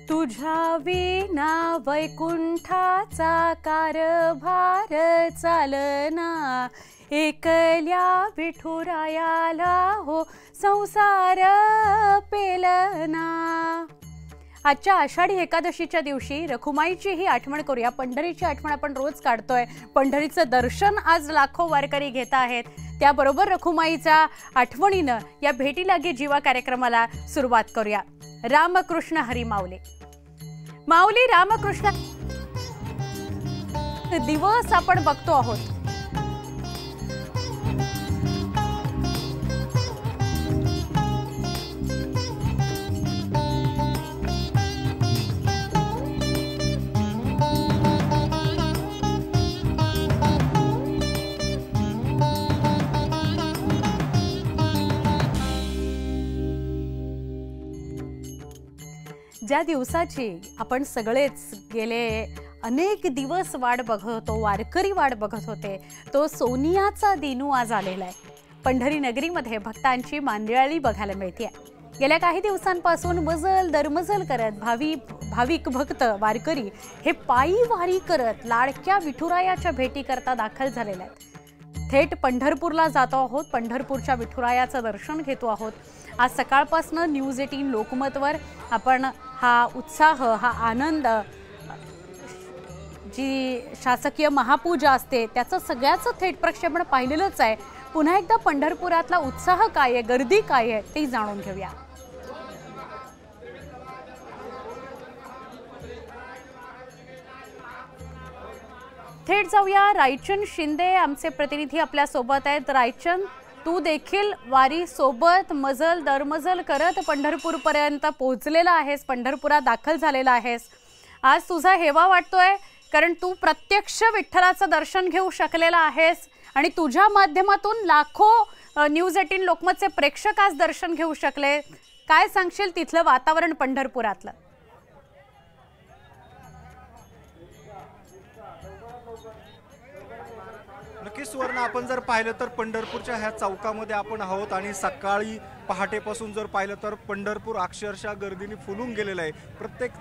तुझ्या विना वैकुंठाचा कारभार चालना, एकल्या विठुरायाला हो संसार पेलना। आजच्या आषाढी एकादशीच्या दिवशी रखुमाईची ही आठवण करूया। पंढरीची आठवण आपण रोज काढतोय। पंढरीचं दर्शन आज लाखो वारकरी घेत आहेत। त्याबरोबर रखुमाईच्या आठवणीनं या भेटी लागे जीवा कार्यक्रमाला सुरुवात करूया। रामकृष्ण हरी माऊली। माऊली रामकृष्ण दिवस आपण बघतो आहोत। ज्या दिवसाची आपण सगळेच गेले अनेक दिवस वाट बघत होतो, वारकरी वाट बघत होते, तो सोनियाचा दिनू आज आलेला आहे। पंढरी नगरीमध्ये भक्तांची मांदियाळी बघायला मिळते। गेल्या काही दिवसांपासून मजल दरमजल करत भाविक भक्त वारकरी हे पायी वारी करत लाडक्या विठुरायाच्या भेटी करता दाखल झालेले आहेत। थेट पंढरपूरला जातो आहोत। पंढरपूरच्या विठुरायाचं दर्शन घेतो आहोत। आज सकाळपासून न्यूज 18 लोकमतवर आपण हा उत्साह, हा आनंद, जी शासकीय महापूजा असते त्याचं सगळ्याचं थेट प्रक्षेपण पाहिलेलंच आहे। पुन्हा एकदा पंढरपुरातला उत्साह काय आहे, गर्दी काय आहे ते जाणून घेऊया। थेट जाऊया। रायचंद शिंदे आमचे प्रतिनिधी आपल्या सोबत आहेत। रायचंद, तू देखील वारी सोबत मजल दरमजल करत पंढरपूर पर्यंत पोहोचलेला आहेस, पंढरपुरात दाखल झालेला आहेस। आज तुझा हेवा वाटतोय कारण तू प्रत्यक्ष विठ्ठलाचं दर्शन घेऊ शकलेला आहेस आणि तुझ्या माध्यमातून लाखो न्यूज 18 लोकमतचे प्रेक्षक आज दर्शन घेऊ शकले। काय सांगशील तिथलं वातावरण पंढरपुरातलं? नक्कीच सुवर्ण, आपण जर पाहिलं तर पंढरपूरच्या ह्या चौकामध्ये आपण आहोत आणि सकाळी पहाटेपासून जर पाहिलं तर पंढरपूर अक्षरशः गर्दीने फुलून गेलेलं आहे। प्रत्येक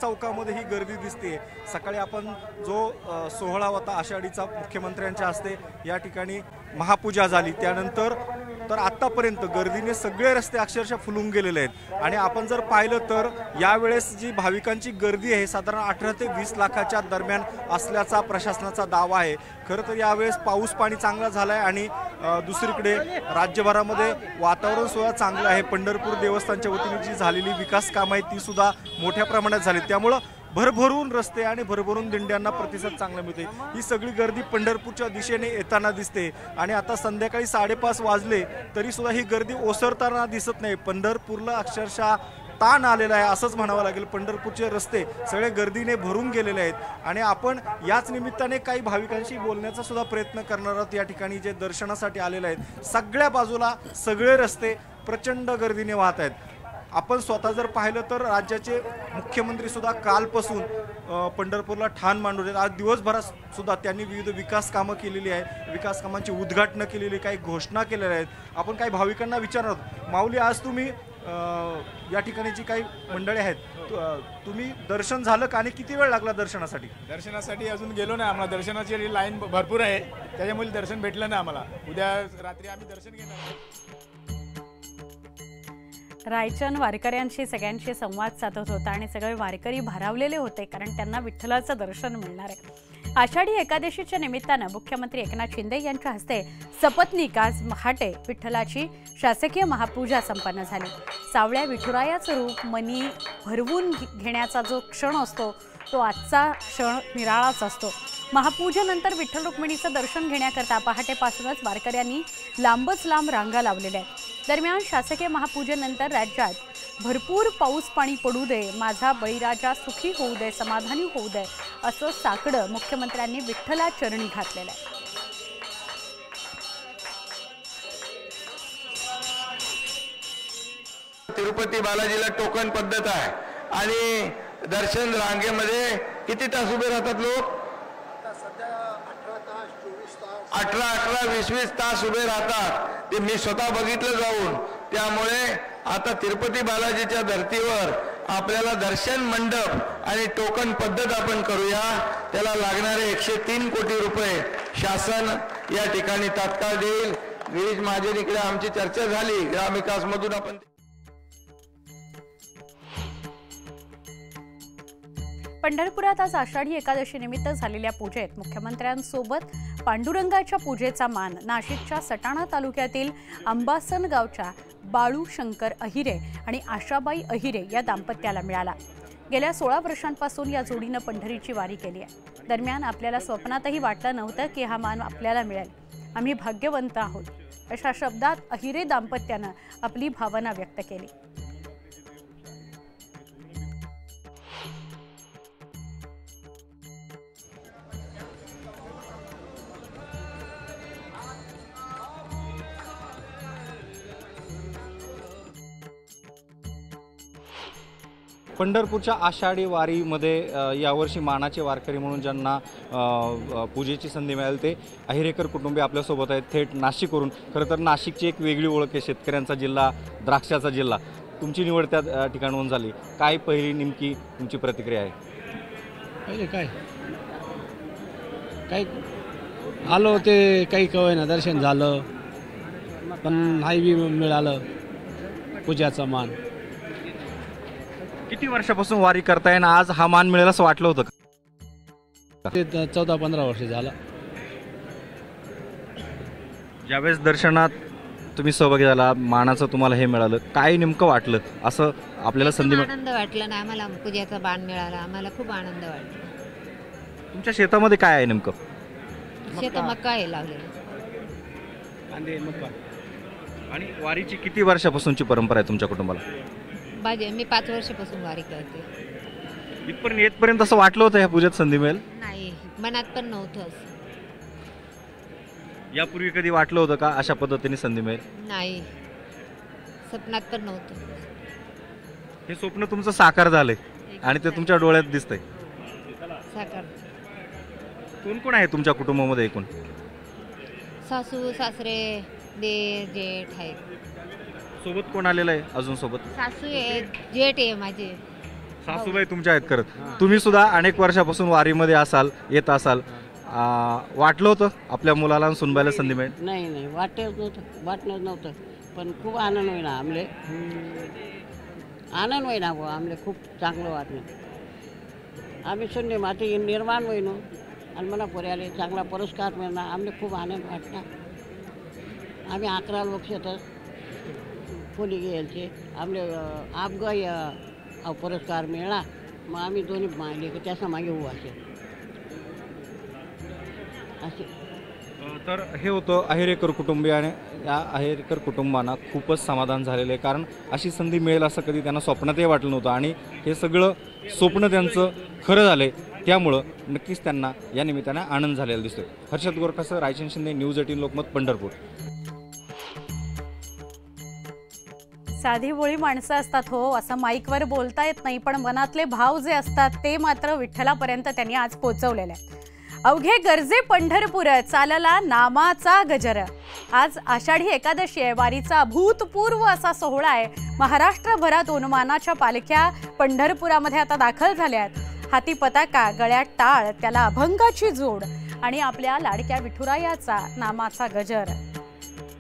चौकामध्ये ही गर्दी दिसते। सकाळी आपण जो सोहळा होता आषाढीचा मुख्यमंत्र्यांच्या हस्ते या ठिकाणी महापूजा झाली, त्यानंतर तर आतापर्यंत गर्दीने सगळे रस्ते अक्षरशः फुलून गेलेले आहेत। आणि आपण जर पाहिलं तर यावेळेस जी भाविकांची गर्दी आहे साधारण 18 ते 20 लाखाच्या दरम्यान असल्याचा प्रशासनाचा दावा आहे। खरं तर यावेळेस पाऊस पाणी चांगला झाला आहे आणि दुसरीकडे राज्यभरामध्ये वातावरण सुद्धा चांगलं आहे। पंढरपूर देवस्थानच्या वतीने जी झालेली विकास कामं आहेत ती सुद्धा मोठ्या प्रमाणात झाली, त्यामुळं भरभरून रस्ते आणि भरभरून दिंड्यांना प्रतिसाद चांगला मिळते। ही सगळी गर्दी पंढरपूरच्या दिशेने येताना दिसते आणि आता संध्याकाळी 5:30 वाजले तरी सुद्धा ही गर्दी ओसरताना दिसत नाही। पंढरपूरला अक्षरशः ताण आलेला आहे असंच म्हणावं लागेल। पंढरपूरचे रस्ते सगळे गर्दीने भरून गेलेले आहेत आणि आपण याच निमित्ताने काही भाविकांशी बोलण्याचा सुद्धा प्रयत्न करणार आहोत। या ठिकाणी जे दर्शनासाठी आलेले आहेत सगळ्या बाजूला सगळे रस्ते प्रचंड गर्दीने वाहत आहेत। आपण स्वतः जर पाहिलं तर राज्याचे मुख्यमंत्री सुद्धा कालपासून पंढरपूरला ठाण मांडून आहेत। आज दिवसभरात सुद्धा त्यांनी विविध विकास कामं केलेली आहे, विकास कामांची उद्घाटनं केलेली, काही घोषणा केलेल्या आहेत। आपण काही भाविकांना विचारणार आहोत। माऊली, आज तुम्ही या ठिकाणी जी काही मंडळी आहेत तुम्ही दर्शन झालं का आणि किती वेळ लागला दर्शनासाठी? दर्शनासाठी अजून गेलो नाही, आम्हाला दर्शनाची लाईन भरपूर आहे त्याच्यामुळे दर्शन भेटलं नाही आम्हाला। उद्या रात्री आम्ही दर्शन घेणार। रायचंद वारकऱ्यांशी सगळ्यांशी संवाद साधत होता आणि सगळे वारकरी भारावलेले होते कारण त्यांना विठ्ठलाचं दर्शन मिळणार आहे। आषाढी एकादशीच्या निमित्तानं मुख्यमंत्री एकनाथ शिंदे यांच्या हस्ते सपत्नीक आज पहाटे विठ्ठलाची शासकीय महापूजा संपन्न झाली। सावळ्या विठुरायाचं रूप मनी भरवून घेण्याचा जो क्षण असतो तो आजचा क्षण निराळाच असतो। महापूजेनंतर विठ्ठल रुक्मिणीचं दर्शन घेण्याकरता पहाटेपासूनच वारकऱ्यांनी लांबच लांब रांगा लावलेल्या आहेत। दरम्यान शासकीय महापूजेनंतर राज्यात भरपूर पाऊस पाणी पडू दे, माझा बळीराजा सुखी होऊ दे, समाधानी होऊ दे असं साकडं मुख्यमंत्र्यांनी विठ्ठला चरणी घातलेलं आहे। तिरुपती बालाजीला टोकन पद्धत आहे आणि दर्शन रांगेमध्ये किती तास उभे राहतात लोक? 18-20 तास उभे राहतात. ते मी स्वतः बघितलं जाऊन. त्यामुळे आता तिरुपती बालाजीच्या धर्तीवर आपल्याला दर्शन मंडप आणि टोकन पद्धत आपण करूया. त्याला लागणारे 103 कोटी रुपये शासन या ठिकाणी तात्काळ देईल. गिरीश महाजन इकडे आमची चर्चा झाली, ग्रामविकास मधून आपण पंढरपुरात आज आषाढी एकादशी निमित्त झालेल्या पूजेत मुख्यमंत्र्यांसोबत पांडुरंगाच्या पूजेचा मान नाशिकच्या सटाणा तालुक्यातील अंबासन गावच्या बाळू शंकर अहिरे आणि आशाबाई अहिरे या दाम्पत्याला मिळाला. गेल्या 16 वर्षांपासून या जोडीनं पंढरीची वारी केली आहे. दरम्यान आपल्याला स्वप्नातही वाटलं नव्हतं की हा मान आपल्याला मिळेल. आम्ही भाग्यवंत आहोत, अशा शब्दात अहिरे दाम्पत्यानं आपली भावना व्यक्त केली. पंढरपूरच्या आषाढी वारीमध्ये यावर्षी मानाचे वारकरी म्हणून ज्यांना पूजेची संधी मिळाली ते अहिरेकर कुटुंबीय आपल्यासोबत आहेत थेट नाशिकवरून. खरं तर नाशिकची एक वेगळी ओळख आहे, शेतकऱ्यांचा जिल्हा, द्राक्षाचा जिल्हा. तुमची निवड त्या ठिकाणाहून झाली, काय पहिली नेमकी तुमची प्रतिक्रिया आहे? पहिले काय आलो ते काही कळेना, दर्शन झालं पण हाय बी मिळालं पूजाचा मान. किती वर्षापासून वारी करताय ना आज हा मान मिळेल असं वाटलं होतं का? ते 14-15 वर्ष झालं. ज्यावेळेस दर्शनात तुम्ही सहभागी झाला, मानाचं तुम्हाला हे मिळालं, काय नेमकं वाटलं? असं आपल्याला संधी आनंद वाटला ना आम्हाला, पूजेचा मान मिळाला, आम्हाला खूप आनंद वाटला. तुमच्या शेतामध्ये काय आहे नेमकं? शेतात मका आहे लावलेलं. आणि वारीची किती वर्षापासूनची परंपरा आहे तुमच्या कुटुंबाला? मी 5 वर्षापासून वारी करते. इथपर्यंत येतपर्यंत असं वाटलं होतं ह्या पूजेत संधी मिळेल? नाही, मनात पण नव्हतंच. यापूर्वी कधी वाटलं होतं का अशा पद्धतीने संधी मिळेल? नाही, स्वप्नात पण नव्हतं. हे स्वप्न तुमचं साकार झालंय आणि ते तुमच्या डोळ्यात दिसतंय. साकार. कोण कोण आहे तुमच्या कुटुंबामध्ये एकूण? सासू सासरे देर जेठ आहेत. सोबत कोण आलेलं आहे अजून सोबत? सासू आहे, जेठ आहे माझे. सासूबाई तुमच्या आहेत करत. तुम्ही सुद्धा अनेक वर्षापासून वारीमध्ये असाल, येत असाल. वाटलं होतं आपल्या मुलाला आणि सुनबाईला संधी मिळेल? नाही वाटलं नव्हतं पण खूप आनंद होईना आमले. आनंद होईना भाऊ आमले, खूप चांगलं वाटलं. आम्ही शून्य माती निर्माण होईनो आणि मला पोऱ्याला चांगला पुरस्कार मिळणार, आमले खूप आनंद वाटला. आम्ही 11 लोक तर खोली घ्यायचे, आमले आपगाई पुरस्कार मिळाला. मग आम्ही दोन्ही मागले की त्याचा मागे होऊ असे. तर हे होतं अहिरेकर कुटुंबियाने. या अहिरेकर कुटुंबांना खूपच समाधान झालेलं आहे, कारण अशी संधी मिळेल असं कधी त्यांना स्वप्नातही वाटलं नव्हतं आणि हे सगळं स्वप्न त्यांचं खरं झालं आहे. त्यामुळं नक्कीच त्यांना या निमित्ताने आनंद झालेला दिसतोय. हर्षद गोरखासह रायचंद शिंदे, न्यूज 18 लोकमत, पंढरपूर. साधी भोळी माणसं असतात हो, असं माईकवर बोलता येत नाही, पण मनातले भाव जे असतात ते मात्र विठ्ठलापर्यंत त्यांनी आज पोहोचवलेले आहेत. अवघे गरजे पंढरपूर, चालला नामाचा गजर. आज आषाढी एकादशी आहे. वारीचा अभूतपूर्व असा सोहळा आहे. महाराष्ट्रभरातून मानाच्या पालख्या पंढरपुरामध्ये आता दाखल झाल्या आहेत. हाती पताका, गळ्यात टाळ, त्याला अभंगाची जोड आणि आपल्या लाडक्या विठुरायाचा नामाचा गजर.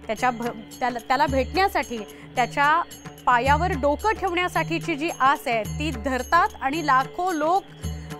त्याला भेटण्यासाठी, त्याच्या पायावर डोकं ठेवण्यासाठीची जी आस आहे ती धरतात आणि लाखो लोक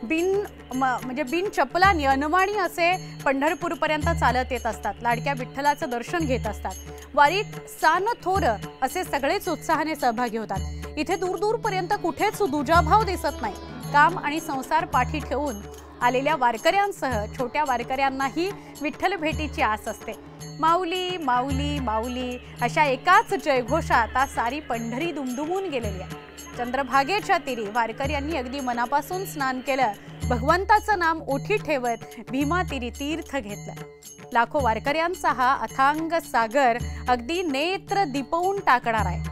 बिन चपलानी अनवाणी असे पंढरपूरपर्यंत चालत येत असतात. लाडक्या विठ्ठलाचं दर्शन घेत असतात. वारीत सान थोर असे सगळेच उत्साहाने सहभागी होतात. इथे दूरपर्यंत कुठेच दुजाभाव दिसत नाही. काम आणि संसार पाठी ठेवून आलेल्या वारकऱ्यांसह छोट्या वारकऱ्यांनाही विठ्ठल भेटीची आस असते. माऊली माऊली माऊली अशा एकाच जयघोषात आज सारी पंढरी दुमदुमून गेलेली आहे. चंद्रभागेच्या तीरी वारकऱ्यांनी अगदी मनापासून स्नान केलं. भगवंताचं नाम ओठी ठेवत भीमा तीरी तीर्थ घेतलं. लाखो वारकऱ्यांचा हा अथांग सागर अगदी नेत्र दिपवून टाकणार आहे.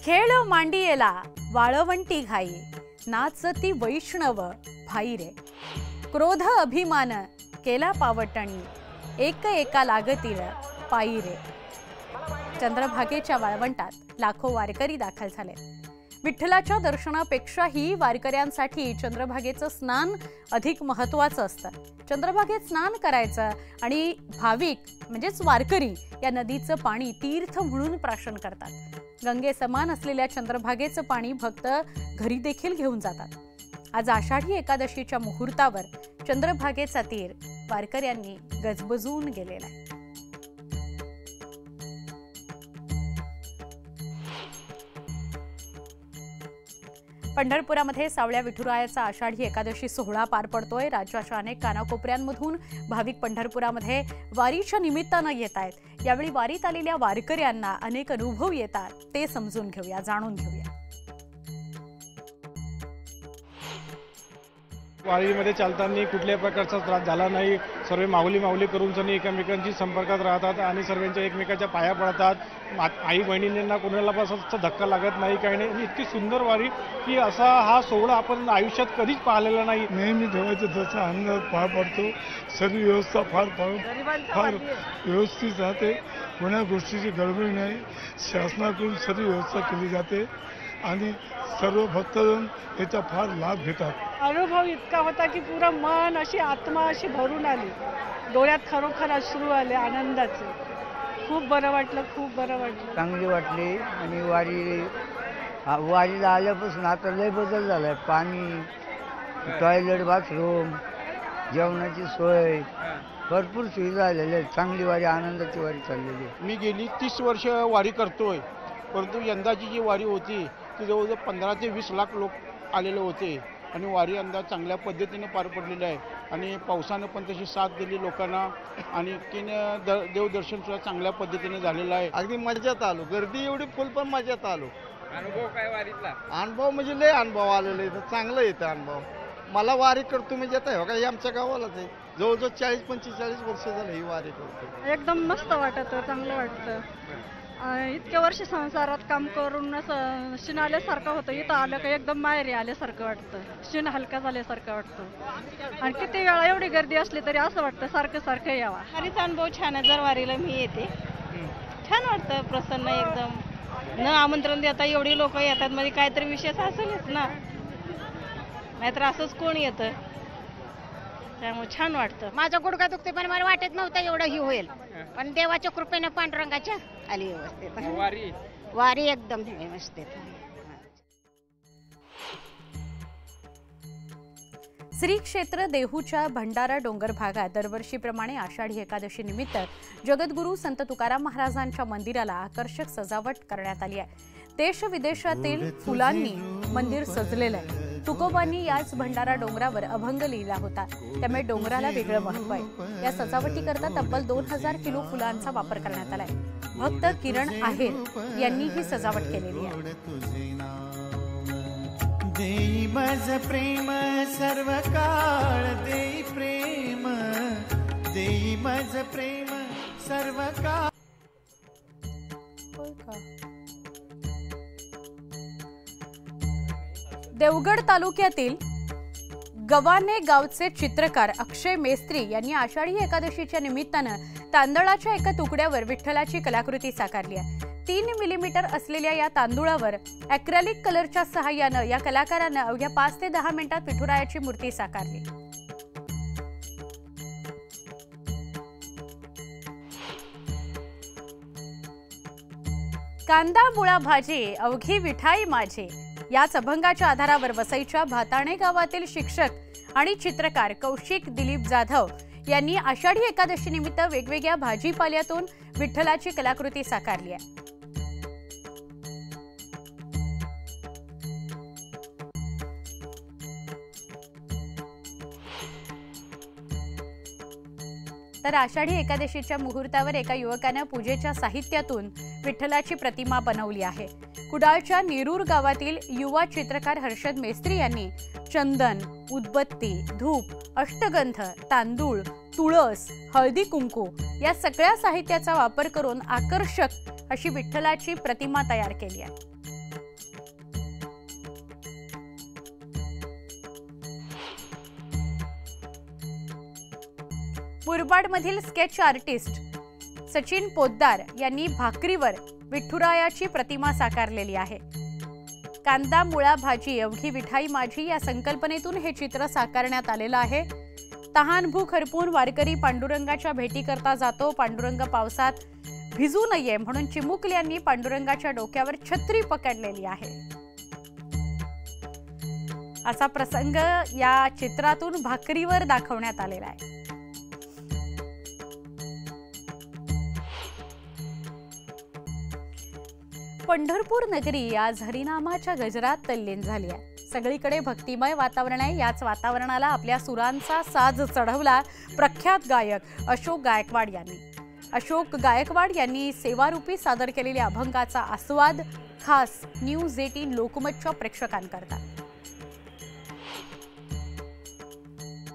खेळ मांडियेला वाळवंटी घाई, नाचती वैष्णव भाई रे. क्रोध अभिमान केला पावटणी, एक एका लागतील पायी रे. चंद्रभागेच्या वाळवंटात लाखो वारकरी दाखल झाले. विठ्ठलाच्या दर्शनापेक्षाही वारकऱ्यांसाठी चंद्रभागेचं स्नान अधिक महत्त्वाचं असतं. चंद्रभागेत स्नान करायचं आणि भाविक म्हणजेच वारकरी या नदीचं पाणी तीर्थ म्हणून प्राशन करतात. गंगे समान असलेल्या चंद्रभागेचं पाणी भक्त घरी देखील घेऊन जातात. आज आषाढी एकादशीच्या मुहूर्तावर चंद्रभागेचा तीर वारकऱ्यांनी गजबजून गेलेला आहे. पंढरपुरामध्ये सावळ्या विठुरायाचा आषाढी एकादशी सोहळा पार पडतोय. राज्याच्या अनेक कानाकोपऱ्यांमधून भाविक पंढरपुरामध्ये वारीच्या निमित्तानं येत आहेत. यावेळी वारीत आलेल्या वारकऱ्यांना अनेक अनुभव येतात, ते समजून घेऊया, जाणून घेऊया. वारीमध्ये चालताना कुठल्याही प्रकारचा त्रास झाला नाही. सर्व माऊली करून सनी एकमेकांशी संपर्कात राहतात आणि सर्वांच्या एकमेकाच्या पाया पडतात. आई बहिणींना कोणाला असा धक्का लागत नाही, काही नाही. इतकी सुंदर वारी की असा हा सोहळा आपण आयुष्यात कधीच पाहिलेला नाही. नेहमी देवाच्या त्याचा अंगात पाय पडतो. सर्व व्यवस्था फार व्यवस्थित राहते. कोणा गोष्टीची गडबड नाही. शासनाकडून सर्व व्यवस्था केली जाते आणि सर्व भक्तजन याचा फार लाभ घेतात. अनुभव इतका होता की पुरा मन अशी आत्मा अशी भरून आली. डोळ्यात खरोखर अश्रू आले आनंदाचे. खूप बरं वाटलं, खूप बरं वाटलं. चांगली वाटली आणि वारीला आल्यापासून आता लय बदल झालाय. पाणी, टॉयलेट, बाथरूम, जेवणाची सोय, भरपूर सुविधा आलेल्या आहेत. चांगली वारी, आनंदाची वारी चाललेली आहे. मी गेली 30 वर्ष वारी करतोय, परंतु यंदाची जी वारी होती ती जवळजवळ 15 ते 20 लाख लोक आलेले होते आणि वारी यंदा चांगल्या पद्धतीने पार पडलेली आहे. आणि पावसानं पण तशी साथ दिली लोकांना आणि देवदर्शन सुद्धा चांगल्या पद्धतीने झालेलं आहे. अगदी मजात आलो. गर्दी एवढी फुल पण मजात आलो. अनुभव काय वारीतला? अनुभव म्हणजे लय अनुभव आलेला आहे. चांगलं येतं अनुभव. मला वारी करतो म्हणजे आता काही आमच्या गावालाच आहे. जवळजवळ 40-45 वर्ष झालं ही वारी करतो. एकदम मस्त वाटत, चांगलं वाटतं. इतक्या वर्ष संसारात काम करून असं शिन आल्यासारखं होतं. इथं आलं का एकदम माहेरी आल्यासारखं वाटतं. शिन हलका झाल्यासारखं वाटतं. आणि किती वेळा एवढी गर्दी असली तरी असं वाटतं सारखं सारखं यावा. हरीचा अनुभव छान आहे. जर वारीला मी येते छान वाटतं, प्रसन्न एकदम. न आमंत्रण देता एवढी लोक येतात म्हणजे काहीतरी विशेष असेलच ना, नाहीतर असंच कोण येतं. त्यामुळे छान वाटतं. माझा गुडघा दुखते पण मला वाटत नव्हतं एवढं ही होईल, पण देवाच्या कृपेने पांडुरंगाच्या आली व्यवस्थित. वारी एकदम व्यवस्थित. श्री क्षेत्र देहूच्या भंडारा डोंगर भागात दरवर्षीप्रमाणे आषाढी एकादशी निमित्त जगद्गुरू संत तुकाराम महाराजांच्या मंदिराला आकर्षक सजावट करण्यात आली आहे. देश विदेशातील फुलांनी मंदिर सजलेलं आहे. तुकोबांनी याच भंडारा डोंगरावर अभंग लिहिला होता, त्यामुळे डोंगराला वेगळं महत्व आहे. या सजावटीकरता तब्बल 2000 किलो फुलांचा वापर करण्यात आलाय. भक्त किरण आहेर यांनी ही सजावट केलेली आहे. देई माझ प्रेम सर्व काळ, देई प्रेम, देई माझ प्रेम सर्व काळ. देवगड तालुक्यातील गव्हाणे गावचे चित्रकार अक्षय मेस्त्री यांनी आषाढी एकादशीच्या निमित्तानं तांदळाच्या एका तुकड्यावर विठ्ठलाची कलाकृती साकारली आहे. 3 मिलीमीटर असलेल्या या तांदुळावर ॲक्रेलिक कलरच्या सहाय्यानं या कलाकारानं अवघ्या 5 ते 10 मिनिटात विठुरायाची मूर्ती साकारली. कांदा मुळा भाजी अवघी विठाई माझी याच अभंगाच्या आधारावर वसईच्या भाताणे गावातील शिक्षक आणि चित्रकार कौशिक दिलीप जाधव यांनी आषाढी एकादशी निमित्त वेगवेगळ्या भाजीपाल्यातून विठ्ठलाची कलाकृती साकारली आहे. तर आषाढी एकादशीच्या मुहूर्तावर एका युवकाने पूजेच्या साहित्यातून विठ्ठलाची प्रतिमा बनवली आहे. कुडाळच्या नेरूर गावातील युवा चित्रकार हर्षद मेस्त्री यांनी चंदन, उदबत्ती, धूप, अष्टगंध, तांदूळ, तुळस, हळदी कुंकू या सगळ्या साहित्याचा वापर करून आकर्षक अशी विठ्ठलाची प्रतिमा तयार केली आहे. मुरबाडमधील स्केच आर्टिस्ट सचिन पोद्दार यांनी भाकरीवर विठुरायाची प्रतिमा साकारलेली आहे. कांदा मुळा भाजी एवढी विठाई माझी या संकल्पनेतून हे चित्र साकारण्यात आलेलं आहे. तहान भूक हरपून वारकरी पांडुरंगाच्या भेटी करता जातो. पांडुरंग पावसात भिजू नये म्हणून चिमुकली यांनी पांडुरंगाच्या डोक्यावर छत्री पकडलेली आहे. असा प्रसंग या चित्रातून भाकरीवर दाखवण्यात आलेला आहे. पंढरपूर नगरी आज हरिनामाच्या गजरात तल्लीन झाली आहे. सगळीकडे भक्तिमय वातावरण आहे. याच वातावरणाला आपल्या सुरांचा साज चढवला प्रख्यात गायक अशोक गायकवाड यांनी. अशोक गायकवाड यांनी सेवारूपी सादर केलेल्या अभंगाचा आस्वाद खास न्यूज 18 लोकमतच्या प्रेक्षकांकरता.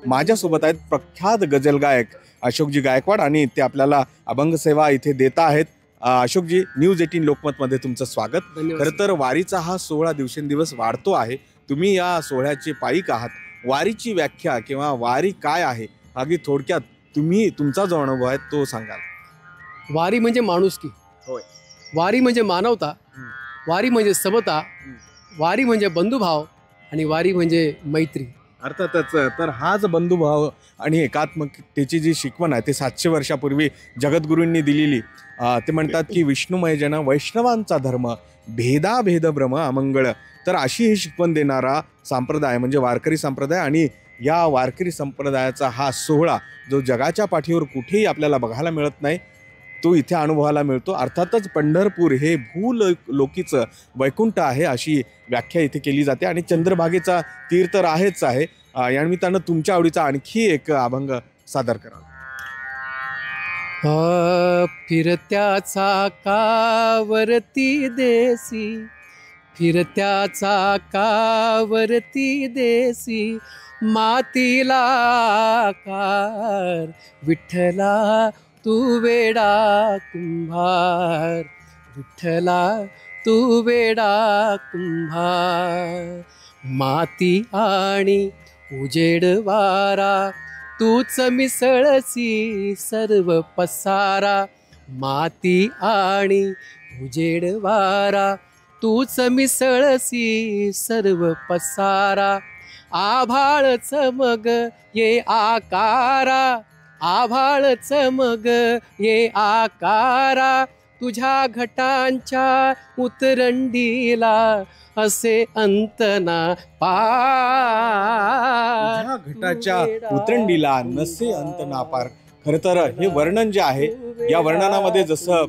माझ्यासोबत आहेत प्रख्यात गझल गायक अशोकजी गायकवाड आणि ते आपल्याला अभंग सेवा इथे देत आहेत. अशोकजी, न्यूज 18 लोकमतमध्ये तुमचं स्वागत. खरं तर वारीचा हा सोहळा दिवसेंदिवस वाढतो आहे. तुम्ही या सोहळ्याचे पाईक आहात. वारीची व्याख्या किंवा वारी काय आहे अगदी थोडक्यात तुम्ही तुमचा जो अनुभव आहे तो सांगाल. वारी म्हणजे माणुसकी, वारी म्हणजे मानवता, वारी म्हणजे समता, वारी म्हणजे बंधुभाव आणि वारी म्हणजे मैत्री. अर्थातच. तर हाच बंधुभाव आणि एकात्मकतेची जी शिकवण आहे ते 700 वर्षापूर्वी जगद्गुरूंनी दिलेली. ते म्हणतात की विष्णुमय जन वैष्णवांचा धर्म, भेदाभेद भ्रम अमंगळ. तर अशी ही शिकवण देणारा संप्रदाय म्हणजे वारकरी संप्रदाय. आणि या वारकरी संप्रदायाचा हा सोहळा जो जगाच्या पाठीवर कुठेही आपल्याला बघायला मिळत नाही तो इथे अनुभवायला मिळतो. अर्थातच पंढरपूर हे भूलोकीचं वैकुंठ आहे अशी व्याख्या इथे केली जाते. आणि चंद्रभागेचा तीर तर आहेच आहे. या निमित्तानं तुमच्या आवडीचा आणखी एक अभंग सादर करा. फिरत्या चाकावरती देसी, फिरत्या चाकावरती देसी, मातीला आकार विठ्ठला तू वेडा कुंभार, विठ्ठला तू वेडा कुंभार. माती आणि उजेड वारा तूच मिसळसी सर्व पसारा, माती आणि उजेड वारा तूच मिसळसी सर्व पसारा. आभाळच मग ये आकारा, आभाळच मग ये आकारा, तुझ्या घटांच्या उतरंडीला असे अंतना पार, घटाच्या उतरंडीला नसे अंतना पार. खरं तर हे वर्णन जे आहे या वर्णनामध्ये जसं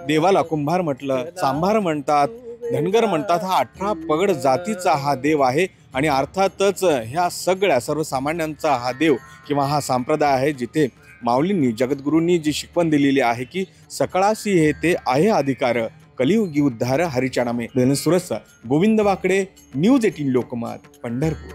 देवाला कुंभार म्हटलं, चांभार म्हणतात, धनगर म्हणतात, हा 18 पगड जातीचा हा देव आहे. आणि अर्थातच ह्या सगळ्या सर्वसामान्यांचा हा देव किंवा हा संप्रदाय आहे जिथे माऊलींनी जगद्गुरूंनी जी शिकवण दिलेली आहे की सकळासी हे ते आहे अधिकार, कलियुगी उद्धार हरिचरणामे. सुरस गोविंद वाकडे, न्यूज 18 लोकमत, पंढरपूर.